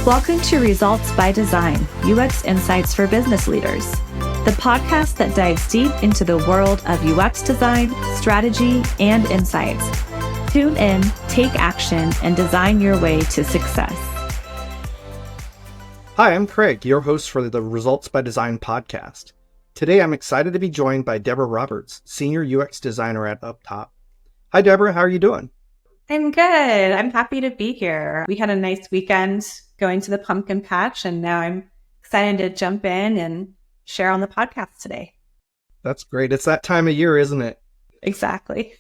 Welcome to Results by Design, UX Insights for Business Leaders, the podcast that dives deep into the world of UX design, strategy, and insights. Tune in, take action, and design your way to success. Hi, I'm Craig, your host for the Results by Design podcast. Today, I'm excited to be joined by Deborah Roberts, Senior UX Designer at UpTop. Hi, Deborah. How are you doing? I'm good. I'm happy to be here. We had a nice weekend going to the pumpkin patch, and now I'm excited to jump in and share on the podcast today. That's great. It's that time of year, isn't it? Exactly.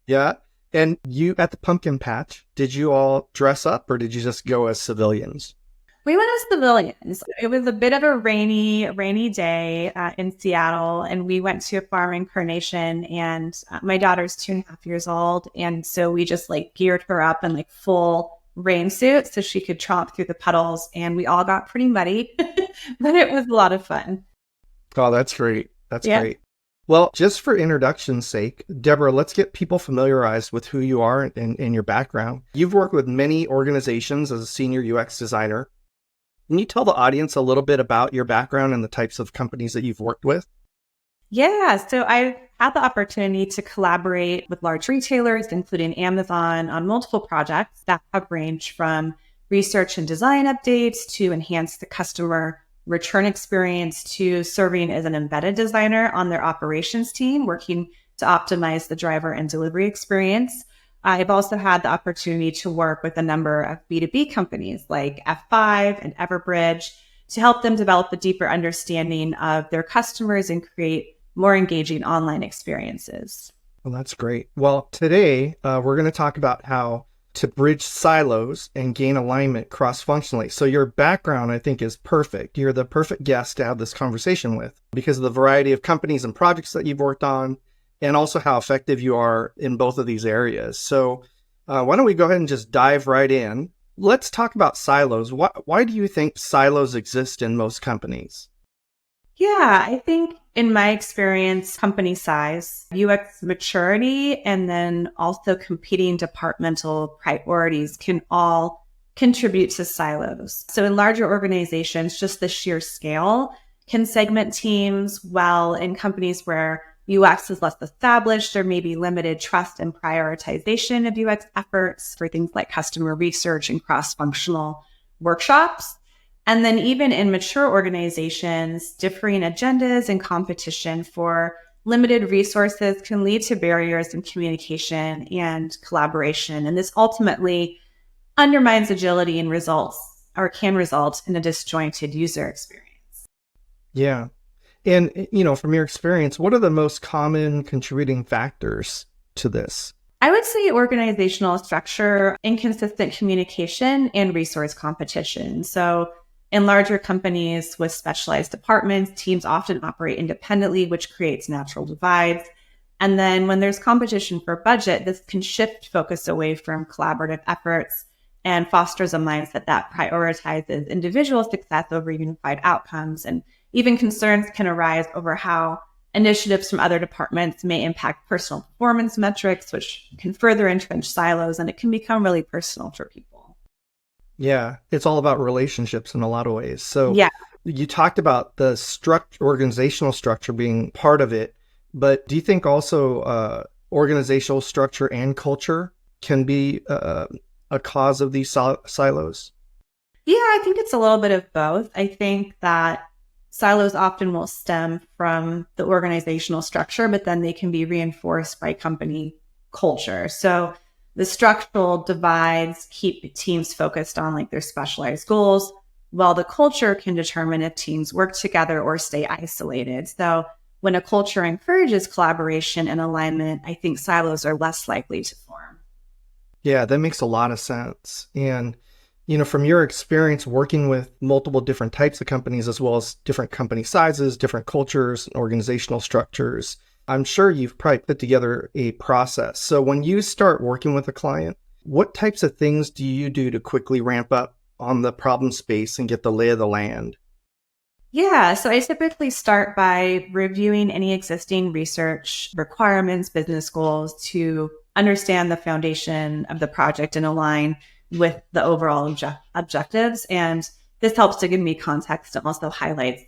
Yeah. And you at the pumpkin patch, did you all dress up or did you just go as civilians? We went as civilians. It was a bit of a rainy day in Seattle, and we went to a farm incarnation, and my daughter's 2.5 years old. And so we just geared her up in full rain suit so she could tromp through the puddles, and we all got pretty muddy, but it was a lot of fun. Oh, that's great. That's great. Well, just for introduction's sake, Deborah, let's get people familiarized with who you are and your background. You've worked with many organizations as a senior UX designer. Can you tell the audience a little bit about your background and the types of companies that you've worked with? Yeah, so I've had the opportunity to collaborate with large retailers, including Amazon, on multiple projects that have ranged from research and design updates to enhance the customer return experience to serving as an embedded designer on their operations team, working to optimize the driver and delivery experience. I've also had the opportunity to work with a number of B2B companies like F5 and Everbridge to help them develop a deeper understanding of their customers and create more engaging online experiences. Well, that's great. Well, today we're going to talk about how to bridge silos and gain alignment cross-functionally. So your background, I think, is perfect. You're the perfect guest to have this conversation with because of the variety of companies and projects that you've worked on, and also how effective you are in both of these areas. So why don't we go ahead and just dive right in? Let's talk about silos. Why do you think silos exist in most companies? Yeah, I think in my experience, company size, UX maturity, and then also competing departmental priorities can all contribute to silos. So in larger organizations, just the sheer scale can segment teams, while in companies where UX is less established, there may be limited trust and prioritization of UX efforts for things like customer research and cross-functional workshops. And then even in mature organizations, differing agendas and competition for limited resources can lead to barriers in communication and collaboration. And this ultimately undermines agility and can result in a disjointed user experience. Yeah. And, from your experience, what are the most common contributing factors to this? I would say organizational structure, inconsistent communication, and resource competition. So in larger companies with specialized departments, teams often operate independently, which creates natural divides. And then when there's competition for budget, this can shift focus away from collaborative efforts and fosters a mindset that prioritizes individual success over unified outcomes. And even concerns can arise over how initiatives from other departments may impact personal performance metrics, which can further entrench silos, and it can become really personal for people. Yeah, it's all about relationships in a lot of ways. So yeah. You talked about the organizational structure being part of it, but do you think also organizational structure and culture can be a cause of these silos? Yeah, I think it's a little bit of both. I think that silos often will stem from the organizational structure, but then they can be reinforced by company culture. So the structural divides keep teams focused on their specialized goals, while the culture can determine if teams work together or stay isolated. So when a culture encourages collaboration and alignment, I think silos are less likely to form. Yeah, that makes a lot of sense. And from your experience working with multiple different types of companies, as well as different company sizes, different cultures, and organizational structures, I'm sure you've probably put together a process. So when you start working with a client, what types of things do you do to quickly ramp up on the problem space and get the lay of the land? Yeah, so I typically start by reviewing any existing research requirements, business goals to understand the foundation of the project and align with the overall objectives. And this helps to give me context and also highlights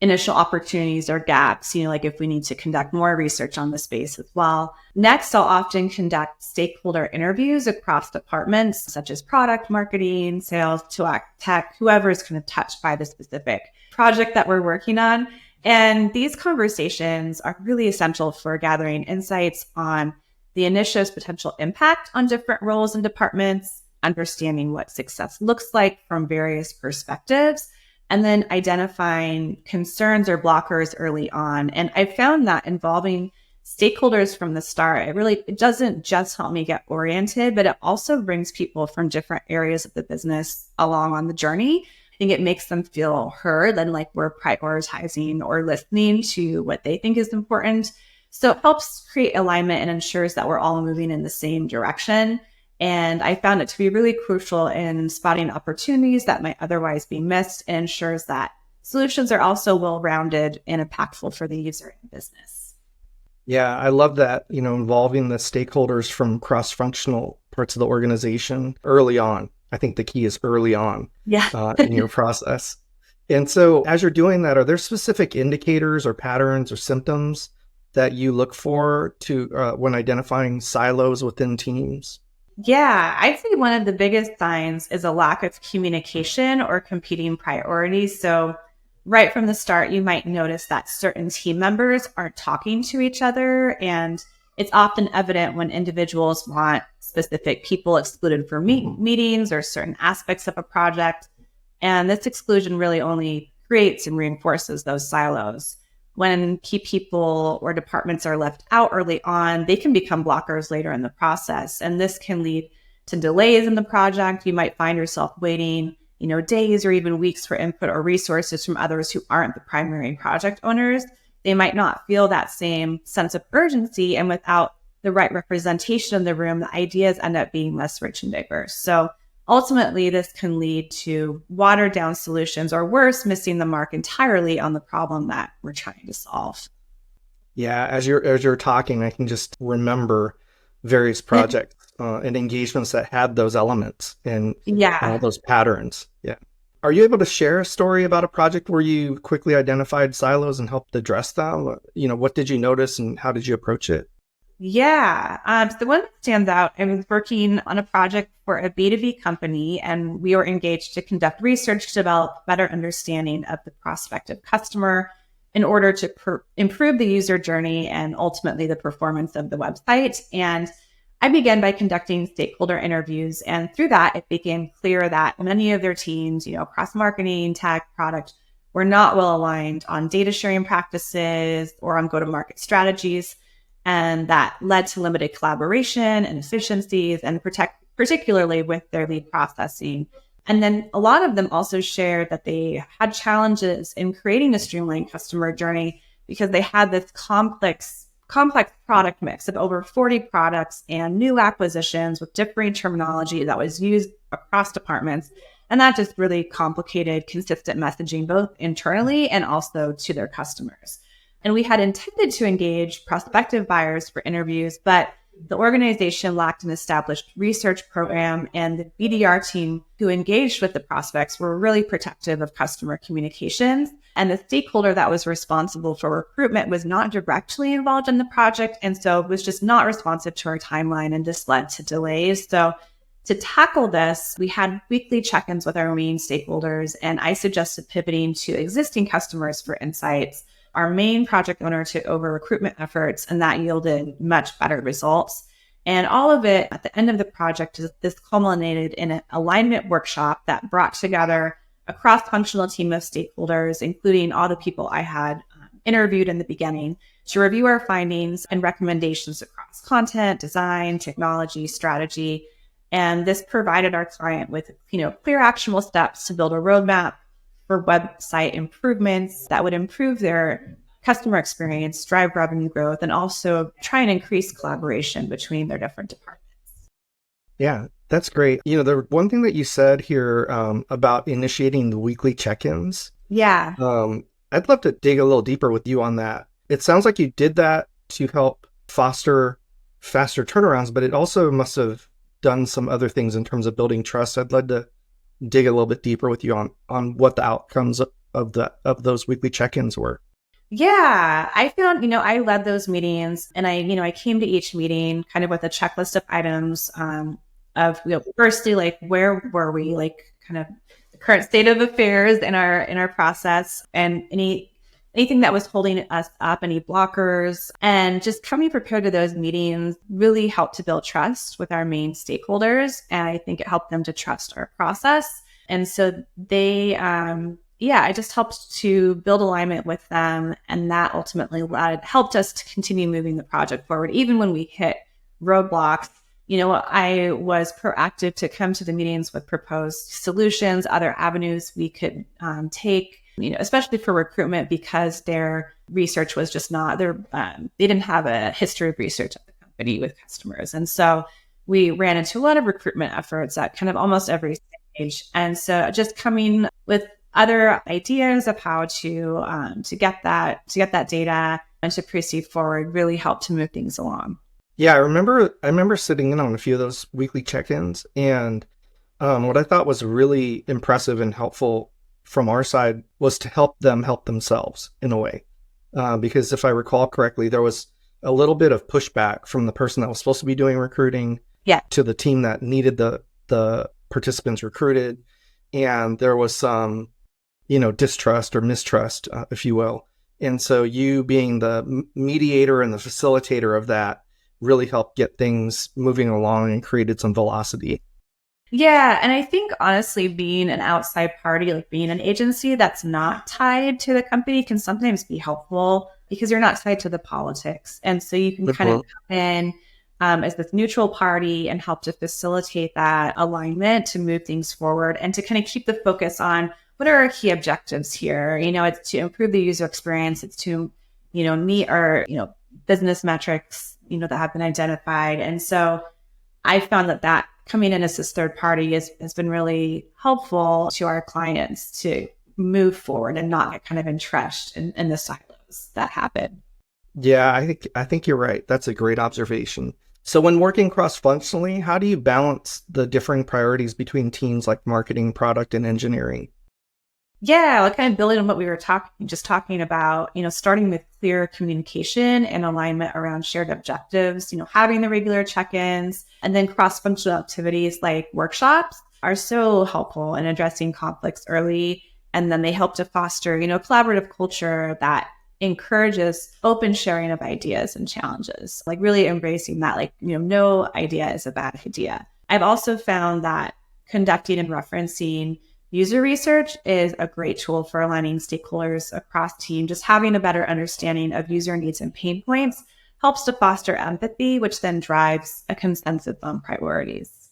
initial opportunities or gaps, like if we need to conduct more research on the space as well. Next, I'll often conduct stakeholder interviews across departments such as product, marketing, sales, tech, whoever is kind of touched by the specific project that we're working on. And these conversations are really essential for gathering insights on the initiative's potential impact on different roles and departments, understanding what success looks like from various perspectives, and then identifying concerns or blockers early on. And I found that involving stakeholders from the start, it doesn't just help me get oriented, but it also brings people from different areas of the business along on the journey. I think it makes them feel heard and like we're prioritizing or listening to what they think is important. So it helps create alignment and ensures that we're all moving in the same direction. And I found it to be really crucial in spotting opportunities that might otherwise be missed, and ensures that solutions are also well-rounded and impactful for the user and business. Yeah, I love that, involving the stakeholders from cross-functional parts of the organization early on. I think the key is early on in your process. And so as you're doing that, are there specific indicators or patterns or symptoms that you look for to when identifying silos within teams? Yeah, I'd say one of the biggest signs is a lack of communication or competing priorities. So right from the start, you might notice that certain team members aren't talking to each other. And it's often evident when individuals want specific people excluded for meetings or certain aspects of a project. And this exclusion really only creates and reinforces those silos. When key people or departments are left out early on, they can become blockers later in the process. And this can lead to delays in the project. You might find yourself waiting, days or even weeks for input or resources from others who aren't the primary project owners. They might not feel that same sense of urgency. And without the right representation in the room, the ideas end up being less rich and diverse. So ultimately, this can lead to watered down solutions, or worse, missing the mark entirely on the problem that we're trying to solve. Yeah, as you're talking, I can just remember various projects and engagements that had those elements and all those patterns. Yeah. Are you able to share a story about a project where you quickly identified silos and helped address them? What did you notice and how did you approach it? Yeah. So the one that stands out, I was working on a project for a B2B company, and we were engaged to conduct research to develop better understanding of the prospective customer in order to improve the user journey and ultimately the performance of the website. And I began by conducting stakeholder interviews. And through that, it became clear that many of their teams, across marketing, tech, product, were not well aligned on data sharing practices or on go-to-market strategies. And that led to limited collaboration and efficiencies, and particularly with their lead processing. And then a lot of them also shared that they had challenges in creating a streamlined customer journey because they had this complex product mix of over 40 products and new acquisitions with differing terminology that was used across departments. And that just really complicated consistent messaging, both internally and also to their customers. And we had intended to engage prospective buyers for interviews, but the organization lacked an established research program, and the BDR team who engaged with the prospects were really protective of customer communications. And the stakeholder that was responsible for recruitment was not directly involved in the project, and so was just not responsive to our timeline, and this led to delays. So to tackle this, we had weekly check-ins with our main stakeholders, and I suggested pivoting to existing customers for insights. Our main project owner took over recruitment efforts, and that yielded much better results. And all of it at the end of the project, this culminated in an alignment workshop that brought together a cross-functional team of stakeholders, including all the people I had interviewed in the beginning, to review our findings and recommendations across content, design, technology, strategy. And this provided our client with, clear actionable steps to build a roadmap for website improvements that would improve their customer experience, drive revenue growth, and also try and increase collaboration between their different departments. Yeah, that's great. The one thing that you said here about initiating the weekly check-ins. Yeah. I'd love to dig a little deeper with you on that. It sounds like you did that to help foster faster turnarounds, but it also must have done some other things in terms of building trust. I'd love to dig a little bit deeper with you on what the outcomes of those weekly check-ins were. Yeah, I found, I led those meetings and I came to each meeting kind of with a checklist of items of, firstly, like, where were we, like kind of the current state of affairs in our process, and anything that was holding us up, any blockers, and just coming prepared to those meetings really helped to build trust with our main stakeholders. And I think it helped them to trust our process. And so they, I just helped to build alignment with them. And that ultimately helped us to continue moving the project forward. Even when we hit roadblocks, I was proactive to come to the meetings with proposed solutions, other avenues we could take, especially for recruitment, because their research was just not they didn't have a history of research at the company with customers. And so we ran into a lot of recruitment efforts at kind of almost every stage. And so just coming with other ideas of how to get that data and to proceed forward really helped to move things along. Yeah, I remember sitting in on a few of those weekly check-ins, and what I thought was really impressive and helpful from our side was to help them help themselves in a way. Because if I recall correctly, there was a little bit of pushback from the person that was supposed to be doing recruiting to the team that needed the participants recruited. And there was some, distrust or mistrust, if you will. And so you being the mediator and the facilitator of that really helped get things moving along and created some velocity. Yeah. And I think honestly, being an outside party, like being an agency that's not tied to the company, can sometimes be helpful because you're not tied to the politics. And so you can kind of come in as this neutral party and help to facilitate that alignment to move things forward and to kind of keep the focus on what are our key objectives here. It's to improve the user experience. It's to, meet our, business metrics, that have been identified. And so I found that coming in as this third party has been really helpful to our clients to move forward and not get kind of entrenched in the silos that happen. Yeah, I think you're right. That's a great observation. So when working cross-functionally, how do you balance the differing priorities between teams like marketing, product, and engineering? Yeah, kind of building on what we were talking about, starting with clear communication and alignment around shared objectives, having the regular check-ins, and then cross-functional activities like workshops are so helpful in addressing conflicts early. And then they help to foster, collaborative culture that encourages open sharing of ideas and challenges, like really embracing that, like, no idea is a bad idea. I've also found that conducting and referencing user research is a great tool for aligning stakeholders across team. Just having a better understanding of user needs and pain points helps to foster empathy, which then drives a consensus on priorities.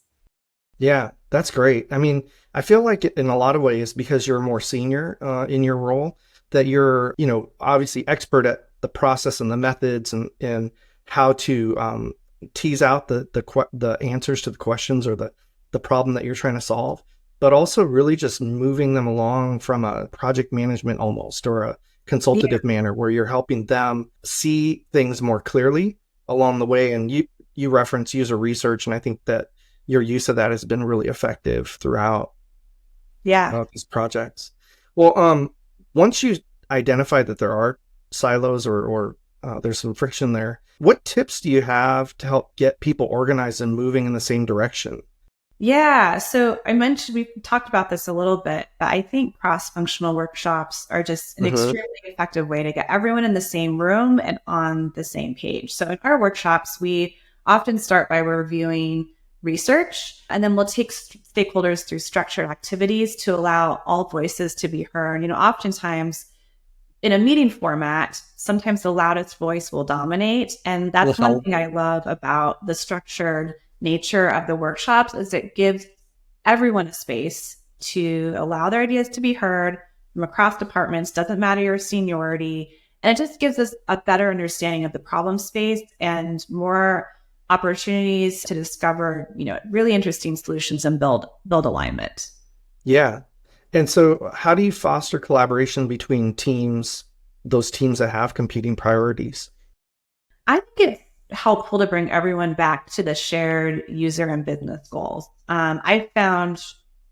Yeah, that's great. I mean, I feel like in a lot of ways, because you're more senior in your role, that you're, obviously expert at the process and the methods and how to tease out the answers to the questions or the problem that you're trying to solve, but also really just moving them along from a project management almost, or a consultative manner where you're helping them see things more clearly along the way. And you reference user research, and I think that your use of that has been really effective throughout these projects. Well, once you identify that there are silos or there's some friction there, what tips do you have to help get people organized and moving in the same direction? Yeah. So we talked about this a little bit, but I think cross-functional workshops are just an extremely effective way to get everyone in the same room and on the same page. So in our workshops, we often start by reviewing research, and then we'll take stakeholders through structured activities to allow all voices to be heard. Oftentimes in a meeting format, sometimes the loudest voice will dominate. And that's one thing I love about the structured nature of the workshops, is it gives everyone a space to allow their ideas to be heard from across departments, doesn't matter your seniority. And it just gives us a better understanding of the problem space and more opportunities to discover, really interesting solutions and build alignment. Yeah. And so how do you foster collaboration between teams, those teams that have competing priorities? I think helpful to bring everyone back to the shared user and business goals. I found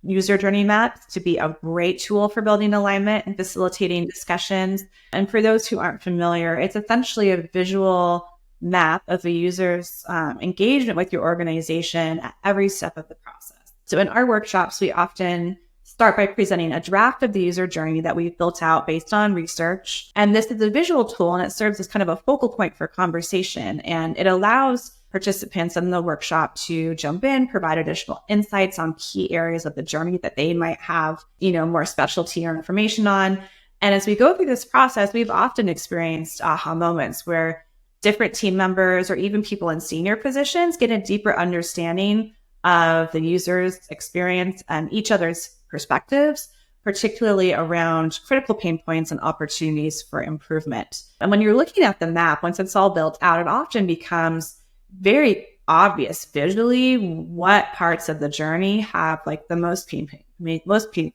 user journey maps to be a great tool for building alignment and facilitating discussions. And for those who aren't familiar, it's essentially a visual map of the user's engagement with your organization at every step of the process. So in our workshops, we often start by presenting a draft of the user journey that we've built out based on research. And this is a visual tool, and it serves as kind of a focal point for conversation. And it allows participants in the workshop to jump in, provide additional insights on key areas of the journey that they might have, more specialty or information on. And as we go through this process, we've often experienced aha moments where different team members or even people in senior positions get a deeper understanding of the user's experience and each other's perspectives, particularly around critical pain points and opportunities for improvement. And when you're looking at the map, once it's all built out, it often becomes very obvious visually what parts of the journey have like the most pain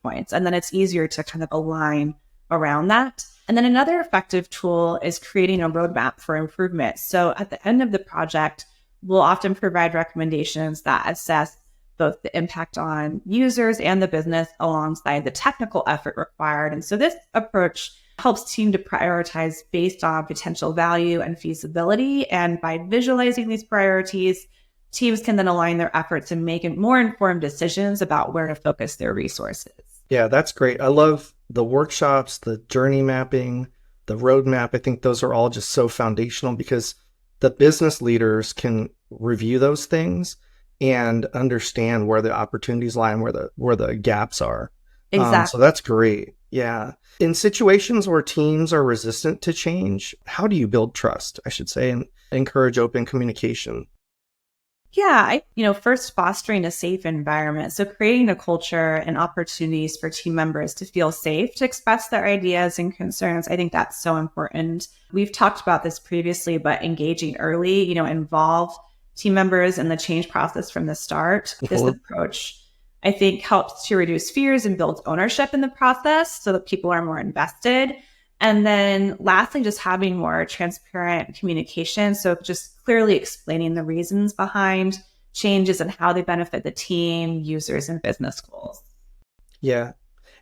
points. And then it's easier to kind of align around that. And then another effective tool is creating a roadmap for improvement. So at the end of the project, we'll often provide recommendations that assess both the impact on users and the business alongside the technical effort required. And so this approach helps team to prioritize based on potential value and feasibility. And by visualizing these priorities, teams can then align their efforts and make more informed decisions about where to focus their resources. Yeah, that's great. I love the workshops, the journey mapping, the roadmap. I think those are all just so foundational because the business leaders can review those things and understand where the opportunities lie and where the gaps are. Exactly. So that's great. Yeah. In situations where teams are resistant to change, how do you build trust, I should say, and encourage open communication? Yeah, first fostering a safe environment. So creating a culture and opportunities for team members to feel safe to express their ideas and concerns. I think that's so important. We've talked about this previously, but engaging early, involve team members in the change process from the start. This approach, I think, helps to reduce fears and builds ownership in the process so that people are more invested. And then lastly, just having more transparent communication. So just clearly explaining the reasons behind changes and how they benefit the team, users, and business goals. Yeah.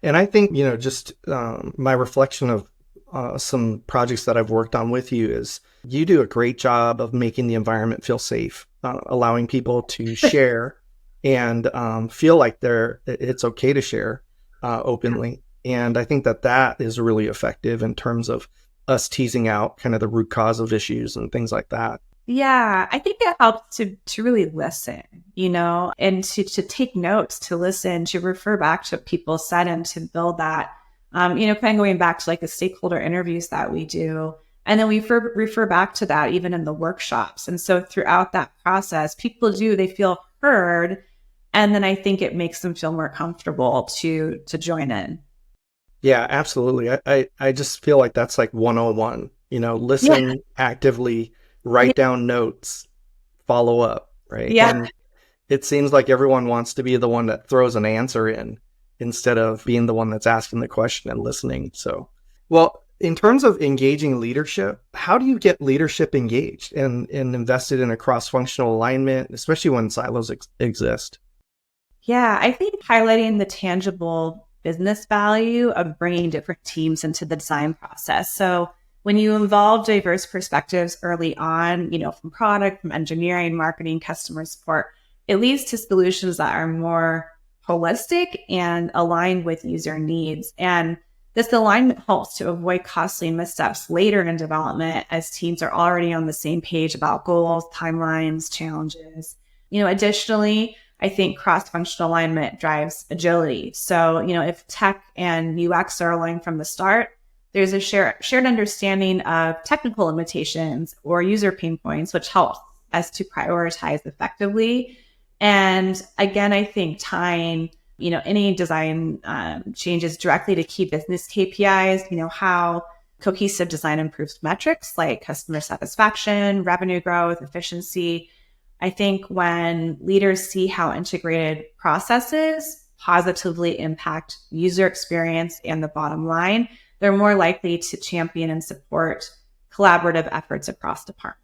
And I think, just my reflection of some projects that I've worked on with you is you do a great job of making the environment feel safe, allowing people to share and feel like it's okay to share openly. And I think that is really effective in terms of us teasing out kind of the root cause of issues and things like that. Yeah, I think it helps to really listen, and to take notes, to listen, to refer back to what people said and to build that, kind of going back to like the stakeholder interviews that we do. And then we refer back to that even in the workshops. And so throughout that process, they feel heard. And then I think it makes them feel more comfortable to join in. Yeah, absolutely. I just feel like that's like 101, listen actively, write down notes, follow up, right? Yeah. And it seems like everyone wants to be the one that throws an answer in instead of being the one that's asking the question and listening. So, well, in terms of engaging leadership, how do you get leadership engaged and invested in a cross-functional alignment, especially when silos exist? Yeah, I think highlighting the tangible business value of bringing different teams into the design process. So when you involve diverse perspectives early on, from product, from engineering, marketing, customer support, it leads to solutions that are more holistic and aligned with user needs. And this alignment helps to avoid costly missteps later in development as teams are already on the same page about goals, timelines, challenges. Additionally, I think cross-functional alignment drives agility. So, if tech and UX are aligned from the start, there's a shared understanding of technical limitations or user pain points, which helps us to prioritize effectively. And again, I think tying, any design changes directly to key business KPIs, how cohesive design improves metrics like customer satisfaction, revenue growth, efficiency. I think when leaders see how integrated processes positively impact user experience and the bottom line, they're more likely to champion and support collaborative efforts across departments.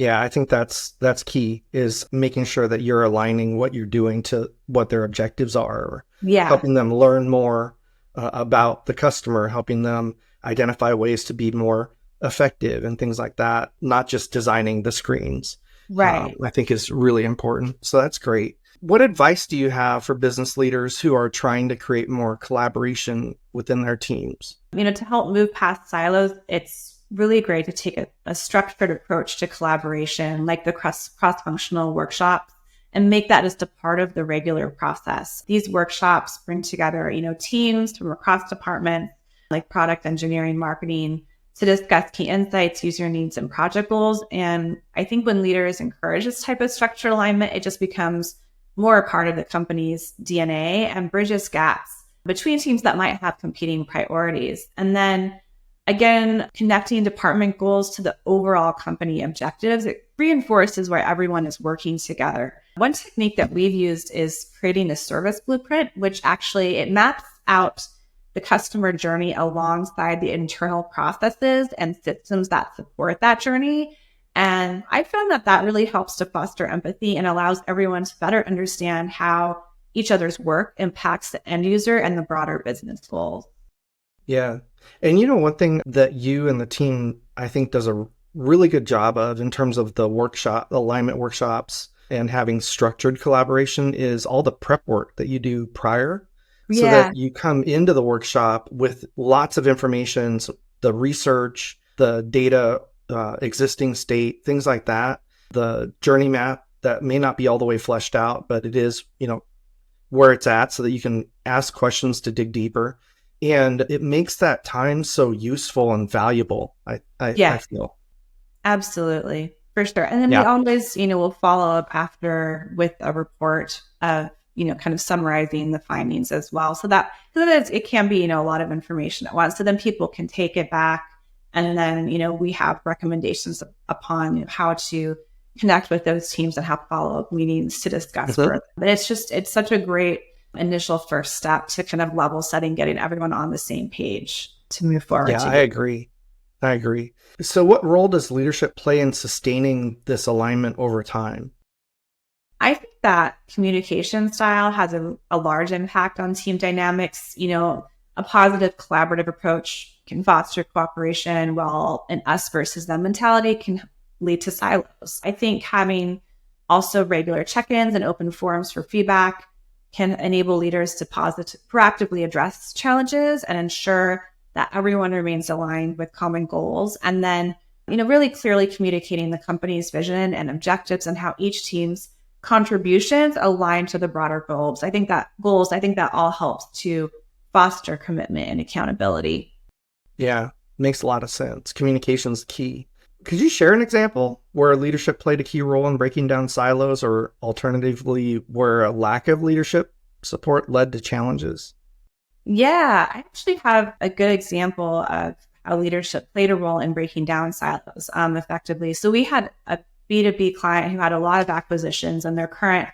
Yeah, I think that's key, is making sure that you're aligning what you're doing to what their objectives are, or Yeah, helping them learn more about the customer, helping them identify ways to be more effective and things like that, not just designing the screens. right. I think is really important. So that's great. What advice do you have for business leaders who are trying to create more collaboration within their teams? To help move past silos, it's really great to take a structured approach to collaboration, like the cross-functional workshops, and make that just a part of the regular process. These workshops bring together, teams from across departments, like product engineering, marketing, to discuss key insights, user needs, and project goals. And I think when leaders encourage this type of structured alignment, it just becomes more a part of the company's DNA and bridges gaps between teams that might have competing priorities. And then again, connecting department goals to the overall company objectives, it reinforces why everyone is working together. One technique that we've used is creating a service blueprint, which actually it maps out the customer journey alongside the internal processes and systems that support that journey. And I found that really helps to foster empathy and allows everyone to better understand how each other's work impacts the end user and the broader business goals. Yeah. And one thing that you and the team, I think, does a really good job of in terms of the alignment workshops and having structured collaboration is all the prep work that you do prior, so Yeah, that you come into the workshop with lots of information, so the research, the data, existing state, things like that, the journey map that may not be all the way fleshed out, but it is, where it's at, so that you can ask questions to dig deeper. And it makes that time so useful and valuable, I yeah, feel. absolutely. For sure. And then we Yeah. always, will follow up after with a report of, kind of summarizing the findings as well. So that it can be, a lot of information at once. So then people can take it back. And then, we have recommendations upon how to connect with those teams and have follow-up meetings to discuss Mhm. further. But it's such a great initial first step to kind of level setting, getting everyone on the same page to move forward Yeah, I together. agree. I agree. So what role does leadership play in sustaining this alignment over time? I think that communication style has a large impact on team dynamics. A positive collaborative approach can foster cooperation, while an us versus them mentality can lead to silos. I think having also regular check-ins and open forums for feedback can enable leaders to proactively address challenges and ensure that everyone remains aligned with common goals. And then, really clearly communicating the company's vision and objectives and how each team's contributions align to the broader goals. I think that all helps to foster commitment and accountability. Yeah, makes a lot of sense. Communication's key. Could you share an example where leadership played a key role in breaking down silos, or alternatively, where a lack of leadership support led to challenges? Yeah, I actually have a good example of how leadership played a role in breaking down silos effectively. So we had a B2B client who had a lot of acquisitions, and their current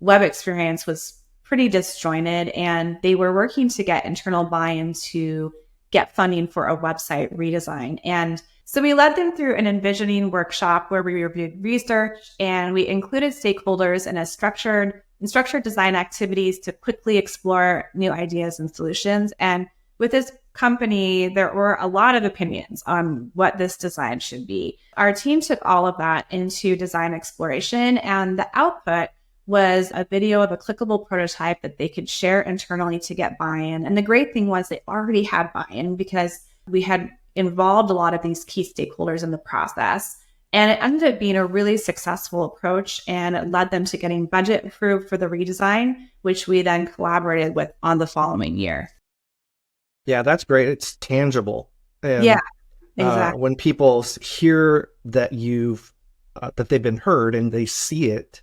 web experience was pretty disjointed, and they were working to get internal buy-in to get funding for a website redesign. And so we led them through an envisioning workshop where we reviewed research, and we included stakeholders in structured design activities to quickly explore new ideas and solutions. And with this company, there were a lot of opinions on what this design should be. Our team took all of that into design exploration, and the output was a video of a clickable prototype that they could share internally to get buy-in. And the great thing was they already had buy-in because we had involved a lot of these key stakeholders in the process. And it ended up being a really successful approach, and it led them to getting budget approved for the redesign, which we then collaborated with on the following year. Yeah, that's great. It's tangible. Yeah, And exactly. when people hear that that they've been heard and they see it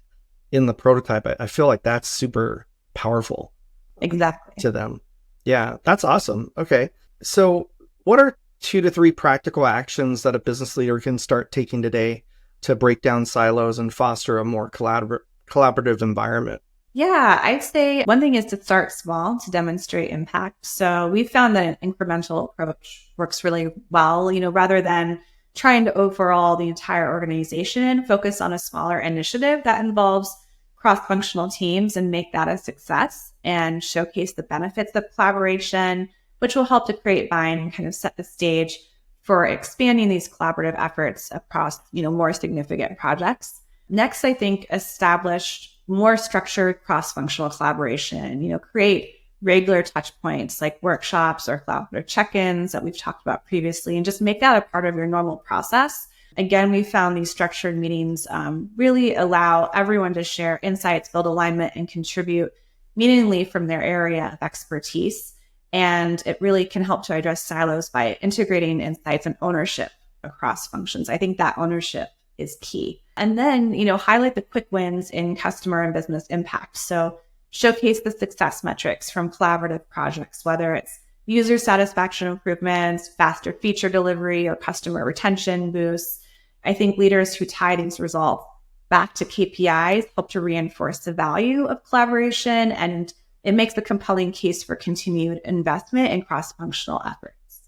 in the prototype, I feel like that's super powerful Exactly. to them. Yeah, that's awesome. Okay. So what are 2 to 3 practical actions that a business leader can start taking today to break down silos and foster a more collaborative environment? Yeah, I'd say one thing is to start small to demonstrate impact. So we found that an incremental approach works really well, rather than trying to overall the entire organization focus on a smaller initiative that involves cross-functional teams and make that a success and showcase the benefits of collaboration, which will help to create buy-in and kind of set the stage for expanding these collaborative efforts across, more significant projects. Next, I think establish more structured cross-functional collaboration, create regular touch points like workshops or collaborative check-ins that we've talked about previously, and just make that a part of your normal process. Again, we found these structured meetings really allow everyone to share insights, build alignment, and contribute meaningfully from their area of expertise. And it really can help to address silos by integrating insights and ownership across functions. I think that ownership is key. And then, highlight the quick wins in customer and business impact. So showcase the success metrics from collaborative projects, whether it's user satisfaction improvements, faster feature delivery, or customer retention boosts. I think leaders who tie these results back to KPIs help to reinforce the value of collaboration, and it makes a compelling case for continued investment in cross-functional efforts.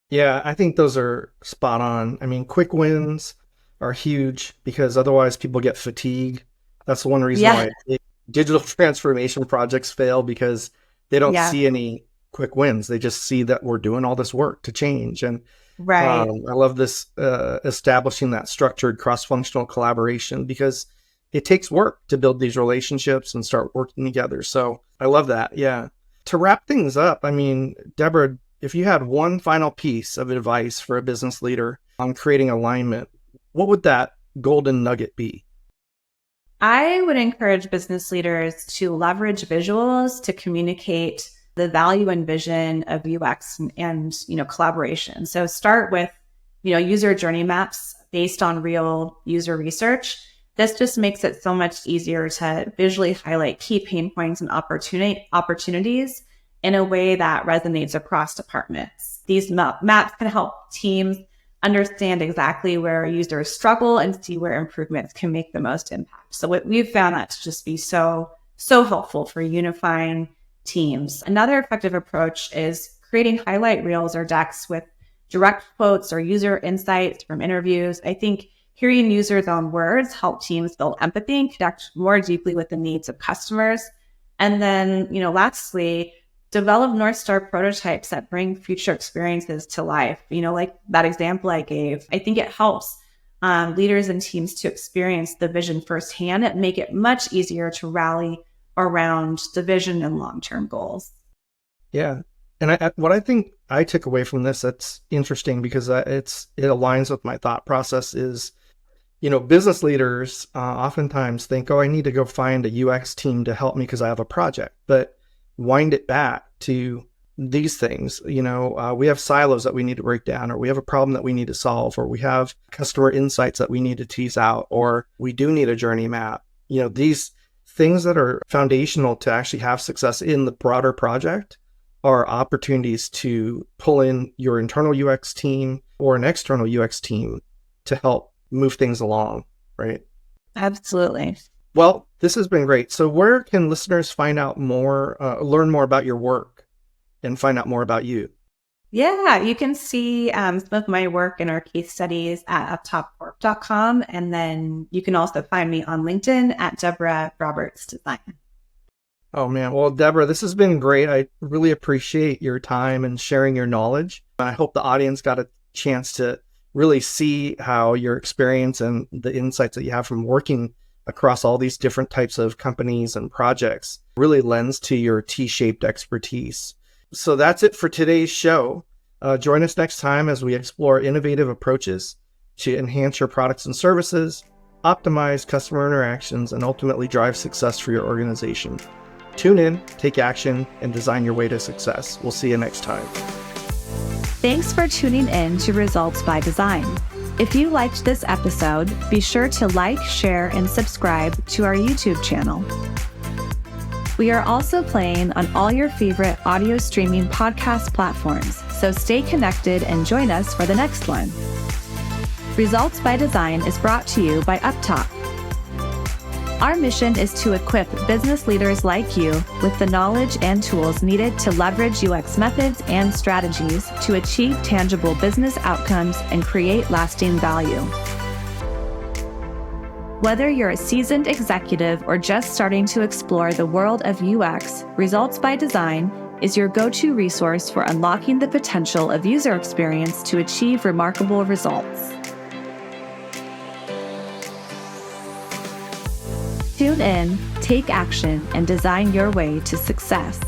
Yeah, I think those are spot on. I mean, quick wins are huge because otherwise people get fatigued. That's the one reason why digital transformation projects fail, because they don't see any quick wins. They just see that we're doing all this work to change. And I love this establishing that structured cross-functional collaboration, because it takes work to build these relationships and start working together. So I love that. Yeah. To wrap things up, I mean, Deborah, if you had one final piece of advice for a business leader on creating alignment, what would that golden nugget be? I would encourage business leaders to leverage visuals to communicate the value and vision of UX and collaboration. So start with, user journey maps based on real user research. This just makes it so much easier to visually highlight key pain points and opportunities in a way that resonates across departments. These maps can help teams understand exactly where users struggle and see where improvements can make the most impact. So we've found that to just be so helpful for unifying teams. Another effective approach is creating highlight reels or decks with direct quotes or user insights from interviews. I think hearing users' own words help teams build empathy and connect more deeply with the needs of customers. And then, lastly, develop North Star prototypes that bring future experiences to life. Like that example I gave, I think it helps leaders and teams to experience the vision firsthand and make it much easier to rally around the vision and long-term goals. Yeah. And what I think I took away from this that's interesting, because it aligns with my thought process, is, business leaders oftentimes think, I need to go find a UX team to help me because I have a project. But wind it back to these things. We have silos that we need to break down, or we have a problem that we need to solve, or we have customer insights that we need to tease out, or we do need a journey map. These things that are foundational to actually have success in the broader project are opportunities to pull in your internal UX team or an external UX team to help move things along, right? Absolutely. Well, this has been great. So where can listeners find out more, learn more about your work and find out more about you? Yeah, you can see some of my work in our case studies at uptopcorp.com. And then you can also find me on LinkedIn at Deborah Roberts Design. Oh, man. Well, Deborah, this has been great. I really appreciate your time and sharing your knowledge. I hope the audience got a chance to really see how your experience and the insights that you have from working across all these different types of companies and projects really lends to your T-shaped expertise. So that's it for today's show. Join us next time as we explore innovative approaches to enhance your products and services, optimize customer interactions, and ultimately drive success for your organization. Tune in, take action, and design your way to success. We'll see you next time. Thanks for tuning in to Results by Design. If you liked this episode, be sure to like, share, and subscribe to our YouTube channel. We are also playing on all your favorite audio streaming podcast platforms, so stay connected and join us for the next one. Results by Design is brought to you by UpTop. Our mission is to equip business leaders like you with the knowledge and tools needed to leverage UX methods and strategies to achieve tangible business outcomes and create lasting value. Whether you're a seasoned executive or just starting to explore the world of UX, Results by Design is your go-to resource for unlocking the potential of user experience to achieve remarkable results. Tune in, take action, and design your way to success.